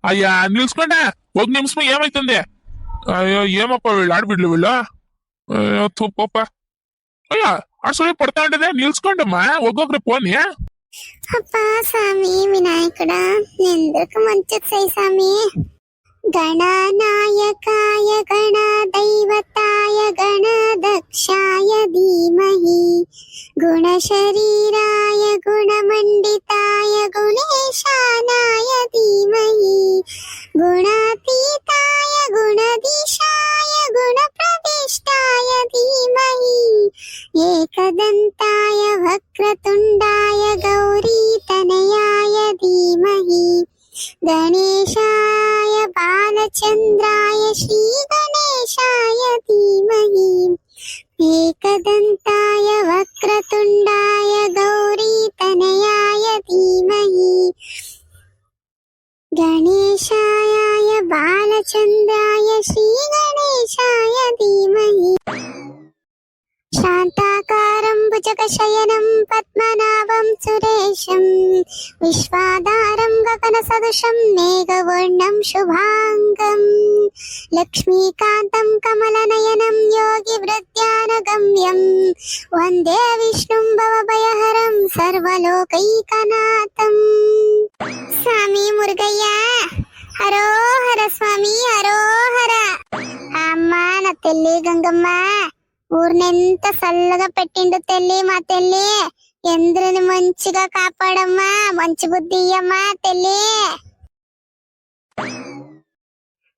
అయ్యా నిలుచుకోండి, ఒక నిమిషం ఏమైతుంది? అయ్యో ఏమప్ప వీళ్ళు ఆడబిడ్లు వీళ్ళు. అయ్యో తూపప్ప. అయ్యా అసలు పడతా ఉంటదే, నిలుచుకోండమ్మా ఒక్కొక్కరు పోనీ. అప్పా స్వామి వినాయకుడా ఎందుకు మంచి స్వామి. గణనాయకాయ గణదైవతాయ గణదక్షాయ ధీమహి గుణశరీరాయ గుణమండితాయ గుణేశానాయ ధీమహి గుణాతీతాయ గుణదీశాయ గుణప్రవిష్టాయ ధీమహి ఏకదంతాయ వక్రతుండాయ గౌరీతనయాయ ధీమహి గణేశాయ బాలచంద్రాయ శ్రీ గణేశాయ ధీమహి ఏకదంతాయ వక్రతుండాయ గౌరీతనయాయ ధీమహి గణేశాయ బాలచంద్రాయ శ్రీ గణేశాయ ధీమహి శాంతాకారం భుజగశయనం పద్మనాభం సురేశం విశ్వాధారం గగన సదృశం మేఘవర్ణం శుభాంగం లక్ష్మీకాంతం కమలనయనం యోగి వృద్ధ్యానగమ్యం వందే విష్ణుం భవభయహరం సర్వలోకైకనాథం. స్వామి మురుగయ్య హరోహర స్వామి హరోహర. అమ్మా నా తెల్లి గంగమ్మ ఊరినెంత చల్లగా పెట్టిండు తెల్లి. మా తెల్లి ఎంద్రుని మంచిగా కాపాడమ్మా, మంచి బుద్ధి ఇయ్యమ్మా తెల్లి.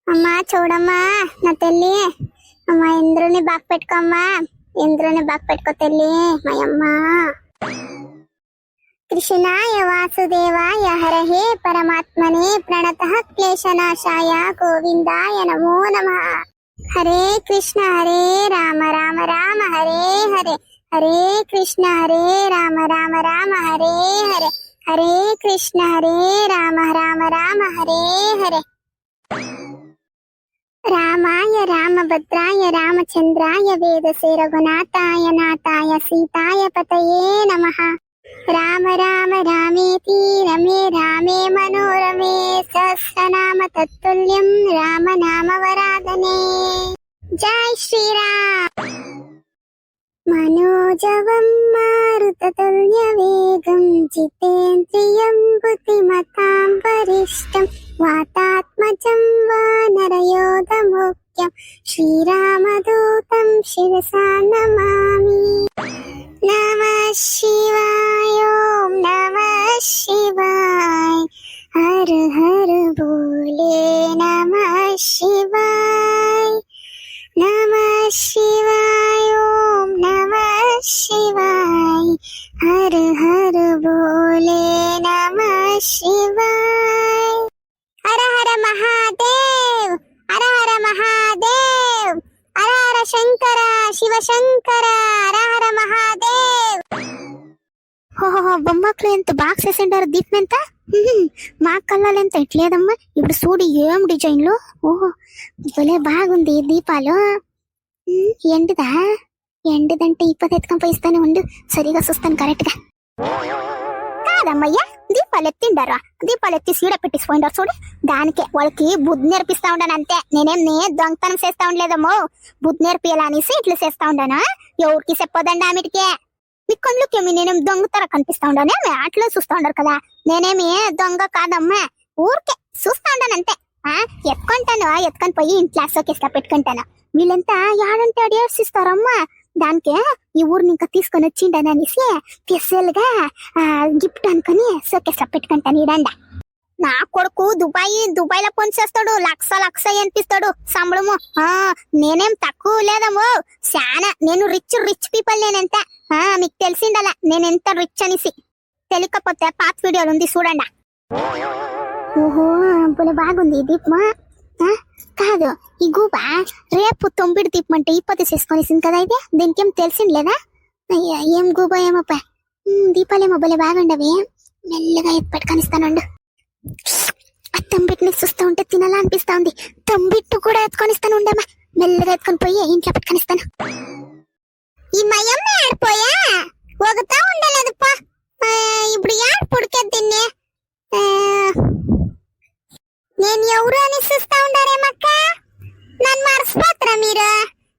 అమ్మా చూడమ్మా నా తెల్లి, అమ్మా ఇంద్రుని బాగా పెట్టుకోమ్మా, ఇంద్రుని బాగా పెట్టుకో తెల్లి మాయమ్మా. కృష్ణాయ వాసుదేవాయ హరహే పరమాత్మనే ప్రణతః క్లేశనాశాయ గోవిందాయ నమో నమః. హరే కృష్ణ హరే రామ రామ రామ హరే హరే, హరే కృష్ణ హరే రామ రామ రామ హరే హరే, హరే కృష్ణ హరే రామ రామ రామ హరే హరే. రామాయ రామభద్రాయ రామచంద్రాయ వేదసే రఘునాథాయ నాథాయ సీతాయ పతయే నమః. రామ రామ రామేతి రమే రామే మనోరమే సహస్రనామ తత్తుల్యం రామ నామ వరాదనే. జై శ్రీరామ్. మనోజవం మారుతతుల్య వేగం జితేంద్రియం బుద్ధిమతాం వరిష్టం వాతాత్మజం వానరయోధముఖ్యం శ్రీరామదూతం శిరసా నమామి. నమః శివాయ ఓం నమః శివాయ హర హర భోలే నమః శివాయ నమః శివాయ ఓం నమః శివాయ హర హర భోలే నమః శివాయ. హర హర మహాదేవ్ హర హర మహాదేవ్ హర హర శంకర శివ శంకర హర హర మహాదేవ్. ఓహో బొమ్మకులు ఎంత బాగా చేసిండారు దీపం ఎంత. మా కళ్ళలో ఎంత ఇట్లేదమ్మా. ఇప్పుడు చూడు ఏం డిజైన్లు. ఓహో భలే బాగుంది దీపాలు. ఎండుదా? ఎండుదంటే ఇప్పటి ఎత్తుకొని పోయిస్తానే ఉండు, సరిగా చూస్తాను కరెక్ట్ గా. కాదమ్మయ్యా దీపాలు ఎత్తిండారా, దీపాలు ఎత్తి సీడ పెట్టిసిపోయిండారు చూడు. దానికే వాళ్ళకి బుద్ధి నేర్పిస్తా ఉండాను అంతే. నేనేం దొంగతనం చేస్తా ఉండలేదమ్మో, బుద్ధి నేర్పియాలా అనేసి ఇట్లా చేస్తా ఉండాను. ఎవరికి చెప్పదండి ఆమెటికే. మీ కళ్ళుకేమి నేనేం దొంగతర కనిపిస్తా ఉండానే, అట్లా చూస్తా ఉండరు కదా. నేనేమి దొంగ కాదమ్మా, ఊరికే చూస్తా ఉండాను అంతే. ఎత్తుకుంటాను, ఎత్తుకొని పోయి ఇంట్లో సోకేస్లో పెట్టుకుంటాను. వీళ్ళంతా యాడంటే అడి ఏడ్చిస్తారమ్మా. దానికే ఈ ఊరిని ఇంకా తీసుకొని వచ్చిండని అనేసి స్పెషల్ గా గిఫ్ట్ అనుకుని సోకేస్లో పెట్టుకుంటాను. ఈడండ నా కొడుకు దుబాయ్ లో పనిచేస్తాడు, లక్ష అనిపిస్తాడు సంబళము. నేనేం తక్కువ లేదమ్మో, చాలా నేను రిచ్ పీపుల్. నేనెంత మీకు తెలిసిండలా నేనెంత రిచ్ అనేసి. తెలియకపోతే పాత వీడియోలు ఉంది చూడండి. ఓహో భలే బాగుంది దీపమా. కాదు ఈ గూబా రేపు 9 దీపం అంటే 20 చేసుకొనిసింది కదా. అయితే దీనికేం తెలిసిండలేదా? అయ్యా ఏం గూబా ఏమోపా. దీపాలేమో భలే బాగుండవి. మెల్లగా ఎత్తుపెట్టుకొనిస్తానుండు. ఆ తంబిట్టుని చూస్తూ ఉంటే తినాలా అనిపిస్తా ఉంది. తంబిట్టు కూడా ఎత్తుకొనిస్తాను ఉండమ్మా. మెల్లగా ఎత్తుకొని పోయి ఇంట్లో పెట్టుకొనిస్తాను. ఈ మయమ్మ ఆడిపోయా ఒకతా ఉండలేదు పా. ఇప్పుడు యాడ్ పుడికే తిన్నే. నేను ఎవరు అని చూస్తా ఉండారేమక్క నన్ను మర్చిపోతురా మీరు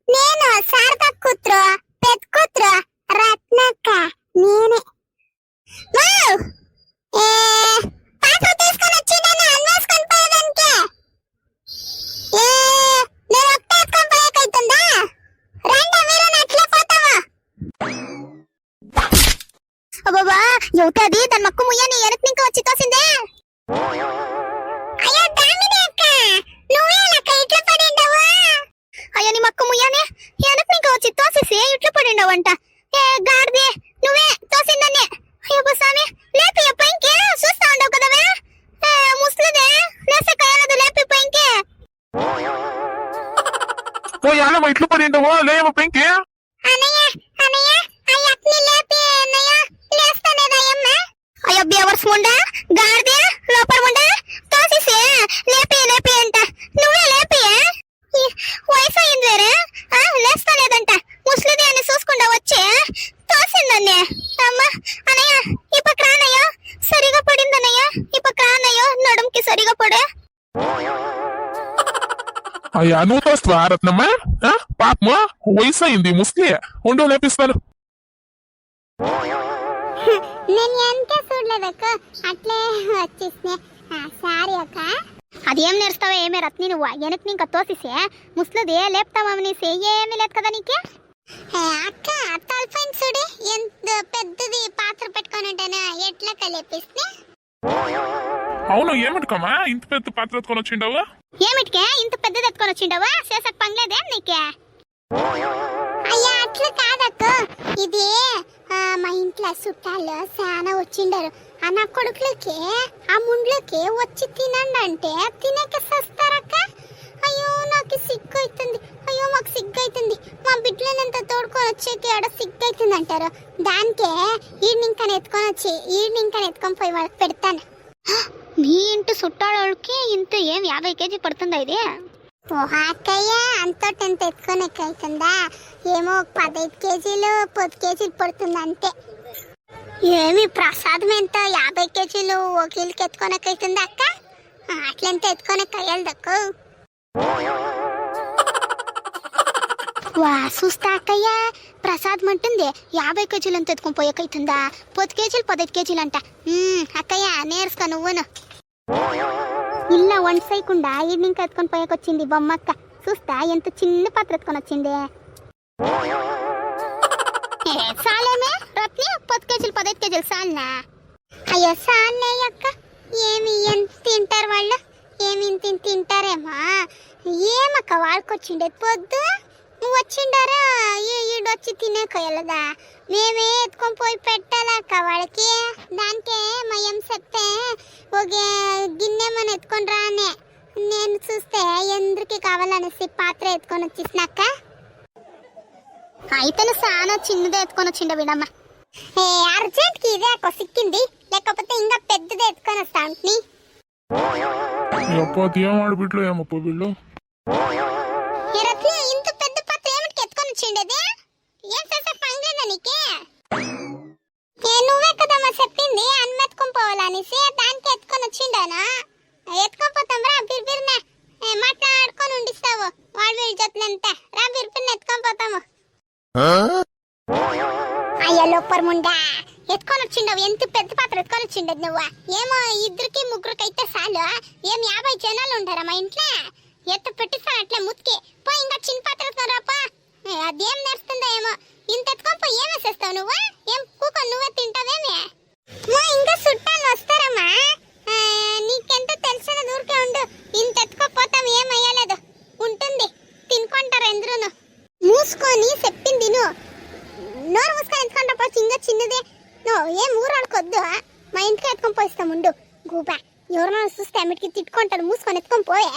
నేను శారద కూతురు పెద్ద కూతురు రత్నక్క నేనే వావ్! పాత్ర తీసుకొని వచ్చి నన్ను అన్వేసుకొని పోయేదానికి నేను ఒక్కటే ఎత్తుకొని పోయేకైతుందా రండి మీరు అట్లే పోతావా అబ్బా ఎవతది దాని మక్కు ముయ్యని ఎనక నింక వచ్చి తోసిందే అయ్యో దామిని అక్క నువ్వే లక్క ఇట్లా పడిండవా అయ్యో నీ మక్కు ముయ్యనే ఎనక నింక వచ్చి తోసేసి ఇట్లా పడిండవంట ఏ గార్ది నువ్వే తోసిందనే అయ్యో బసామి లేపి పైకి చూస్తా ఉండవు కదవే ముస్లిదే లేసే కయ్యాలదు లేపి పైకి ఓ యానమ్మ ఇట్లు పడిండవో లేవో పెంకి అన్నయ్య అన్నయ్య అయ్యట్ని లేపి అన్నయ్య లేస్తానేదయ్యమ్మ అయ్యో బేవర్స్ ముండా గార్ది లోపల ముండా తోసేసి లేపి లేపి అంట నువ్వే లేపి వయసు అయింది వేరే లేస్తానేదంట ముస్లిది అని చూసుకుండా వచ్చి తోసిందన్నే అమ్మ అన్నయ్య ఈ పక్క రానయ్య సరిగా పడిందన్నయ్య ఈ పక్క రానయ్య నడుంకి సరిగా పడే అయ్యా నువ్వు తోస్తావా రత్నమ్మ పాపమ్మ వయసు అయింది ముస్లి ఉండు లేపిస్తాను నేను ఎంత చూడలేదక్క అట్లే వచ్చేసి సారీ అక్క అదేం నేర్స్తావా ఏమే రత్ని నువ్వు వెనక్కి నీకు తోసిసే ముస్లిది లేపుతావా నీసే ఏమీ లేదు కదా నీకే అక్క తలపైన చూడు ఎంత పెద్దది పాత్ర పెట్టుకొని ఉంటాను ఎట్లా కలిపిస్తే అవును ఏమిటికమ్మా ఇంత పెద్ద పాత్ర ఎత్తుకొని వచ్చిండవు ఏమిటికే ఇంత పెద్దది ఎత్తుకొని వచ్చిండవా చేసక్ పనిలేదేం నీకే అయ్యా అట్లా కాదక్క ఇది మా ఇంట్లో చుట్టాలు చాలా వచ్చిండారు ఆ నా కొడుకులకి ఆ ముండ్లకి వచ్చి తినండి అంటే తినక సస్తారక్క అయ్యో నాకు సిగ్గు అవుతుంది అయ్యో మాకు సిగ్గు అవుతుంది మా బిడ్డలనంతా తోడుకొని వచ్చేకి ఆడ సిగ్గు అవుతుంది అంటారు దానికే ఈవినింగ్ కని ఎత్తుకొని వచ్చి ఈవినింగ్ కని ఎత్తుకొని పోయి వాళ్ళకి పెడతాను మీ ఇంటి చుట్టాళ్ళకి ఇంత ఏం 50 కేజీ పడుతుందా ఇది ఓహా అక్కయ్య అంతో టెంత ఎత్తుకోనెక్క అవుతుందా ఏమో 15 కేజీలు 10 కేజీలు పడుతుంది అంతే ఏమి ప్రసాదం ఎంత 50 కేజీలు ఒక కిలోకి ఎత్తుకోనెక్క అవుతుందా అక్క అట్లెంత ఎత్తుకోనెక్క అయ్యాలదక్కు వా చూస్తా అక్కయ్య ప్రసాదం అంటుంది 50 కేజీలు అంత ఎత్తుకొని పోయేకైతుందా 10 కేజీలు 15 కేజీలు అంట అక్కయ్య నేర్చుకో నువ్వును ఇల్ల వంటసేయకుండా ఈవినింగ్ ఎత్తుకొని పోయేకొచ్చింది బొమ్మక్క చూస్తా ఎంత చిన్న పాత్ర ఎత్తుకొని వచ్చింది సాలేమే రత్ని 10 కేజీలు 15 కేజీలు సాల్నా అయ్యో సాలే అక్క ఏమి ఎంత తింటారు వాళ్ళు ఏమి తింటారేమా ఏమక్క వాళ్ళకొచ్చిండే పొద్దు వచ్చిండారా ఈడొచ్చి తినేకొయ్యలదా మేమే ఎత్తుకొని పోయి పెట్టాలక్క వాళ్ళకి దానికే మా ఏం చెప్పే ఒక గిన్నె మన ఎత్తుకొని రానే నేను చూస్తే ఎందుకు కావాలనేసి పాత్ర ఎత్తుకొని వచ్చేసినాక అయితే చాలా చిన్నదే ఎత్తుకొని వచ్చిండ విడమ్మ అర్జెంట్కి ఇదే అక్క సిక్కింది లేకపోతే ఇంకా పెద్దదే ఎత్తుకొని వస్తా ఉంటుంది ఏం ఆడబిడ్లు ఏమప్ప వీళ్ళు ఇంత పెద్ద పాత్ర ఏమిటికి ఎత్తుకొని వచ్చిండేది ఏం చేసే పనిలేదా నీకే నువ్వే కదమ్మా చెప్పింది అన్నం ఎత్తుకొని పోవాలనేసి దానికి ఎత్తుకొని వచ్చిండానా ఎత్తుకోపోతాం రా బిర్బిర్నే మాట్లాడుకొని ఉండిస్తావు వాళ్ళు వీళ్ళ జట్లంతా రా బిర్బిర్ని ఎత్తుకొని పోతాము అయ్యో లోపర్ ముండా ఎత్తుకొని వచ్చిండవు ఎంత పెద్ద పాత్ర ఎత్తుకొని వచ్చిండదు నువ్వు ఏమో ఇద్దరికి ముగ్గురికి అయితే చాలు ఏం 50 జనాలు ఉంటారా మా ఇంట్లో ఎత్త పెట్టిస్తాను అట్లే ముతికి పోయి ఇంకా చిన్న పాత్ర ఎత్తుకొని రాపా అదేం నేర్స్తుందో ఏమో ఇంత ఎత్తుకొని పోయి ఏమేసేస్తావు నువ్వు ఏం కూకొని నువ్వే తింటావేమి ఇంకా చుట్టాలు వస్తారమ్మా నీకెంత తెలిసిన ఊరికే ఉండు ఇంత ఎత్తుకోపోతాం ఏమయ్యలేదు ఉంటుంది తినుకుంటారు ఎందరూను మూసుకొని చెప్పింది నువ్వు నోరు మూసుకొని ఎత్తుకొని రాపోవచ్చు ఇంకా చిన్నదే నువ్వు ఏం ఊరాడుకొద్దు మా ఇంటికి ఎత్తుకొని పోయిస్తాం ఉండు గూబా ఎవరైనా చూస్తే అమ్మిటికి తిట్టుకుంటారు మూసుకొని ఎత్తుకొని పోయే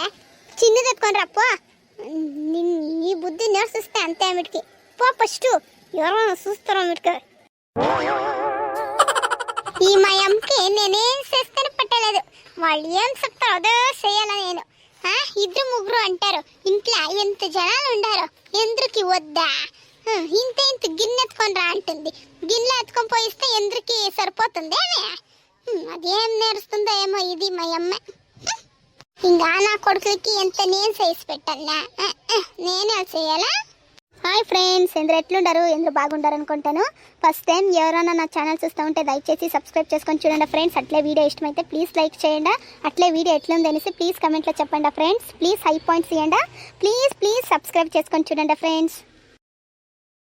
చిన్నది ఎత్తుకొని రాపో నీ బుద్ధి నేర్చుస్తే అంతే అమ్మిటికి పో ఫస్ట్ ఎవరైనా చూస్తారో అమ్మిటికి ఈ మా అమ్మకి నేనేం చేస్తాను పట్టలేదు వాళ్ళు ఏం చెప్తారో అదే చేయాల నేను ఇద్దరు ముగ్గురు అంటారు ఇంట్లో ఎంత జనాలు ఉండారో ఎందురికి వద్దా ఇంత గిన్నె ఎత్తుకొని రా అంటుంది గిన్నె ఎత్తుకొని పోయిస్తే ఎందురికి సరిపోతుంది అదేం నేర్స్తుందో ఏమో ఇది మా అమ్మ ఇంకా నా కొడుకులకి ఎంత నేను చేసి పెట్టాలా నేనే చేయాలా. హాయ్ ఫ్రెండ్స్, ఎందరు ఎట్లుండరు, ఎందరు బాగుండరు అనుకుంటాను. ఫస్ట్ టైం ఎవరైనా నా ఛానల్ చూస్తూ ఉంటే దయచేసి సబ్స్క్రైబ్ చేసుకొని చూడండి ఫ్రెండ్స్. అట్లే వీడియో ఇష్టమైతే ప్లీజ్ లైక్ చేయండి. అట్లే వీడియో ఎట్లుంది అనేసి ప్లీజ్ కమెంట్లో చెప్పండి ఫ్రెండ్స్. ప్లీజ్ హై పాయింట్స్ ఇవ్వండి. ప్లీజ్ సబ్స్క్రైబ్ చేసుకొని చూడండి ఫ్రెండ్స్.